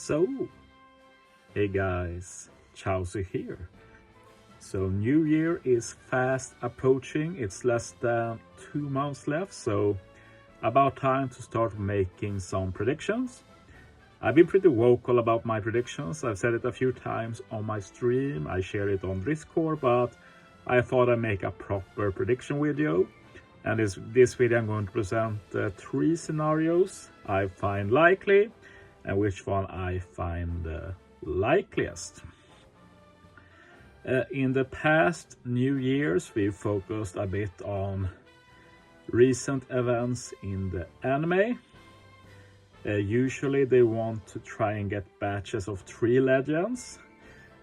So, hey guys, Chauzu here. So New Year is fast approaching, it's less than 2 months left, so about time to start making some predictions. I've been pretty vocal about my predictions, I've said it a few times on my stream, I share it on Discord, but I thought I'd make a proper prediction video. And this video I'm going to present 3 scenarios I find likely and which one I find likeliest. In the past New Year's we focused a bit on recent events in the anime. Usually they want to try and get batches of 3 legends.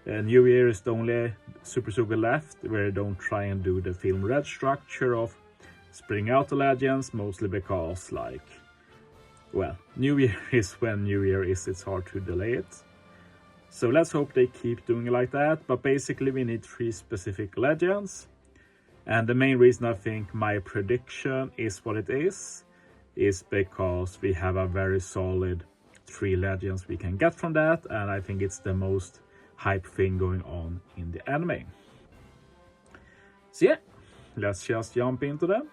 New Year is the only Super Sugar left where they don't try and do the film red structure of spreading out the legends, mostly because New Year is when New Year is, it's hard to delay it. So let's hope they keep doing it like that, but basically we need 3 specific legends. And the main reason I think my prediction is what it is because we have a very solid 3 legends we can get from that, and I think it's the most hype thing going on in the anime. So yeah, let's just jump into them.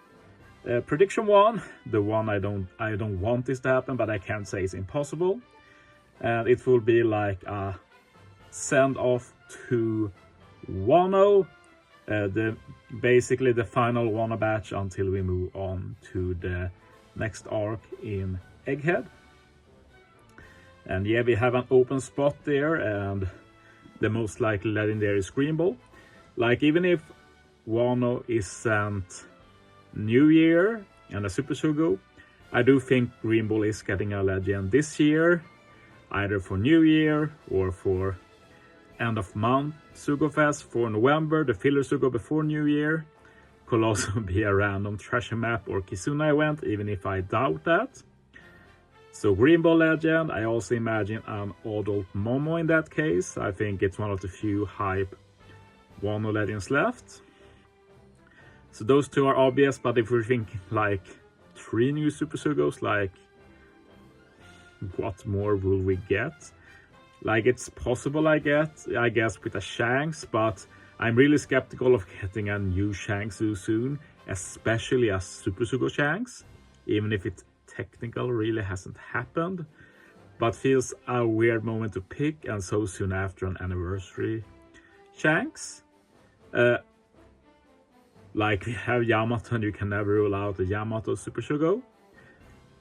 Prediction 1, the one I don't want this to happen, but I can't say it's impossible. And it will be like a send off to Wano, basically the final Wano batch until we move on to the next arc in Egghead. And yeah, we have an open spot there, and the most likely legend there is Green Ball. Like, even if Wano is sent New Year and a Super Sugo, I do think Green Ball is getting a legend this year, either for New Year or for end of month Sugo Fest for November, the filler Sugo before New Year. Could also be a random treasure map or Kizuna event, even if I doubt that. So Green Ball legend, I also imagine an adult Momo in that case. I think it's one of the few hype Wano legends left. So those 2 are obvious, but if we're thinking like 3 new Super Sugos, like what more will we get? Like, it's possible I guess with a Shanks, but I'm really skeptical of getting a new Shanks so soon, especially a Super Sugo Shanks, even if it technically really hasn't happened, but feels a weird moment to pick and so soon after an anniversary Shanks. Like, we have Yamato and you can never rule out the Yamato Super Sugo,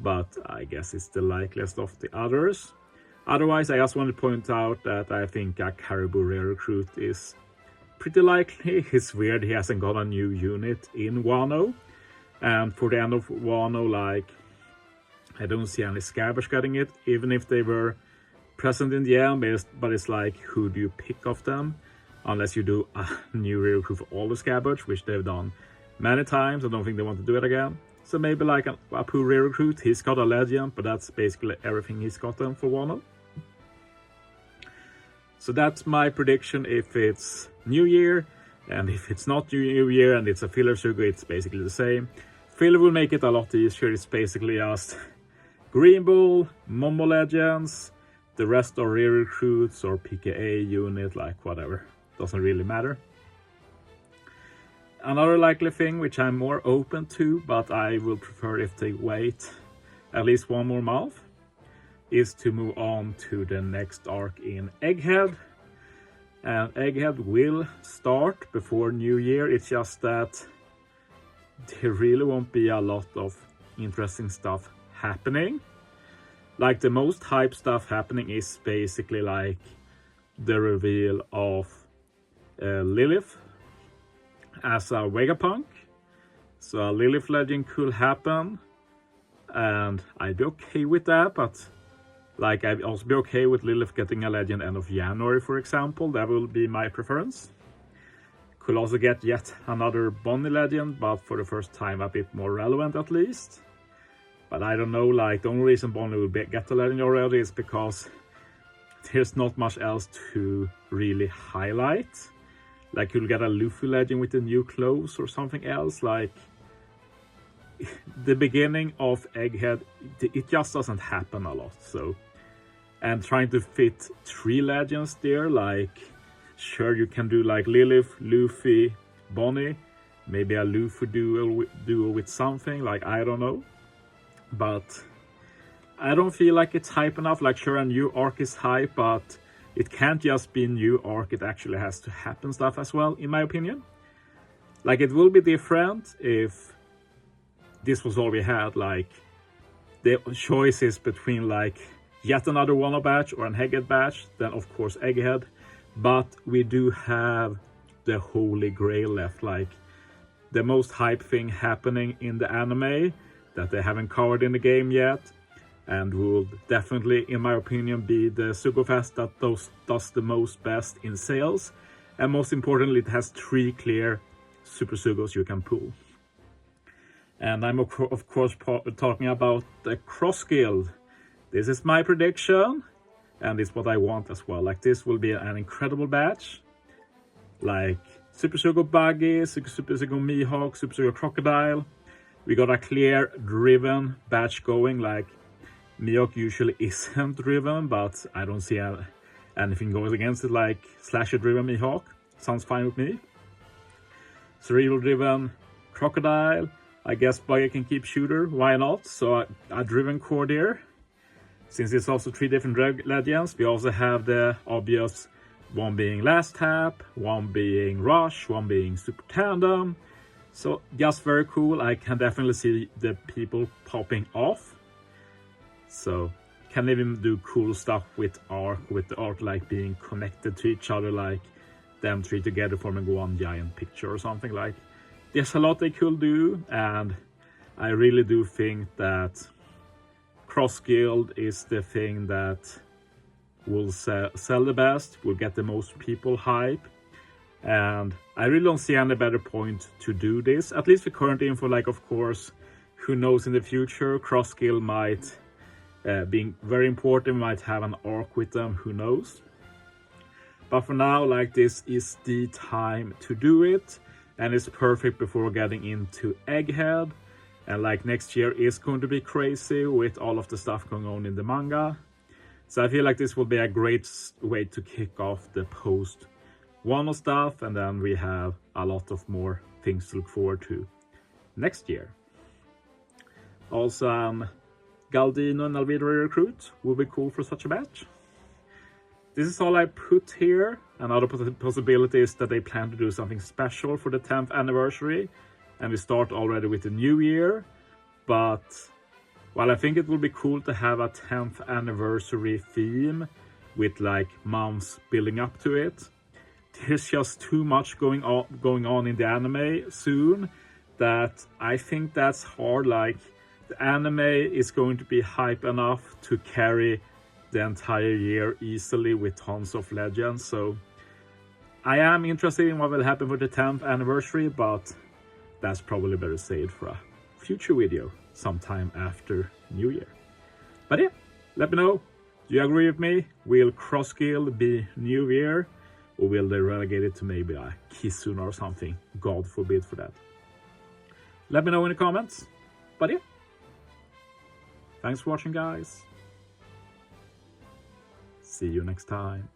but I guess it's the likeliest of the others. Otherwise, I just want to point out that I think a Caribou Rare Recruit is pretty likely. It's weird he hasn't got a new unit in Wano, and for the end of Wano, like, I don't see any Scabbers getting it, even if they were present in the end, but it's like, who do you pick of them? Unless you do a new rare recruit for all the Scabbards, which they've done many times. I don't think they want to do it again. So maybe like a Apu rare recruit, he's got a legend, but that's basically everything he's gotten for Wano. So that's my prediction if it's New Year, and if it's not New Year and it's a filler Sugo, it's basically the same. Filler will make it a lot easier, it's basically just Green Bull, Momo Legends, the rest are rare recruits or PKA unit, like whatever. Doesn't really matter. Another likely thing, which I'm more open to, but I will prefer if they wait at least 1 more month, is to move on to the next arc in Egghead. And Egghead will start before New Year, it's just that there really won't be a lot of interesting stuff happening. Like, the most hype stuff happening is basically like the reveal of Lilith as a Vegapunk. So a Lilith legend could happen, and I'd be okay with that, but like, I'd also be okay with Lilith getting a legend end of January, for example. That will be my preference. Could also get yet another Bonnie legend, but for the first time a bit more relevant at least. But I don't know, like, the only reason Bonnie will get the legend already is because there's not much else to really highlight. Like, you'll get a Luffy legend with the new clothes or something else. Like, the beginning of Egghead, it just doesn't happen a lot. So and trying to fit 3 legends there. Like, sure, you can do like Lilith, Luffy, Bonnie, maybe a Luffy duo with something, like, I don't know. But I don't feel like it's hype enough. Like, sure, a new arc is hype, but it can't just be new arc, it actually has to happen stuff as well, in my opinion. Like, it will be different if this was all we had, like the choices between like yet another Wano batch or an Egghead batch, then of course Egghead. But we do have the Holy Grail left, like the most hype thing happening in the anime that they haven't covered in the game yet, and will definitely, in my opinion, be the Sugofest that does the most best in sales. And most importantly, it has 3 clear Super Sugos you can pull. And I'm of course talking about the Cross Guild. This is my prediction, and it's what I want as well. Like, this will be an incredible batch. Like Super Sugo Buggy, Super Sugo Mihawk, Super Sugo Crocodile. We got a clear driven batch going. Like, Mihawk usually isn't driven, but I don't see anything goes against it. Like slasher driven Mihawk sounds fine with me. Cerebral driven Crocodile. I guess Buggy can keep shooter, why not? So a driven core there. Since it's also 3 different legends, we also have the obvious one being Last Tap, one being Rush, one being Super Tandem. So just very cool. I can definitely see the people popping off. So can even do cool stuff with the art like being connected to each other, like them 3 together forming one giant picture or something. Like, there's a lot they could do, and I really do think that Cross Guild is the thing that will sell the best, will get the most people hype, and I really don't see any better point to do this, at least for current info. Like, of course, who knows in the future, Cross Guild might be very important, might have an arc with them, who knows. But for now, like, this is the time to do it. And it's perfect before getting into Egghead. And like, next year is going to be crazy with all of the stuff going on in the manga. So I feel like this will be a great way to kick off the post Wano stuff. And then we have a lot of more things to look forward to next year. Also, Galdino and Alvidre recruit will be cool for such a batch. This is all I put here. Another possibility is that they plan to do something special for the 10th anniversary, and we start already with the new year. But while I think it will be cool to have a 10th anniversary theme with like months building up to it, there's just too much going on in the anime soon that I think that's hard. Like, the anime is going to be hype enough to carry the entire year easily with tons of legends. So I am interested in what will happen for the 10th anniversary, but that's probably better saved for a future video sometime after New Year. But yeah, let me know, do you agree with me? Will Cross Guild be New Year, or will they relegate it to maybe a Kizuna or something? God forbid for that. Let me know in the comments. But yeah, thanks for watching, guys. See you next time.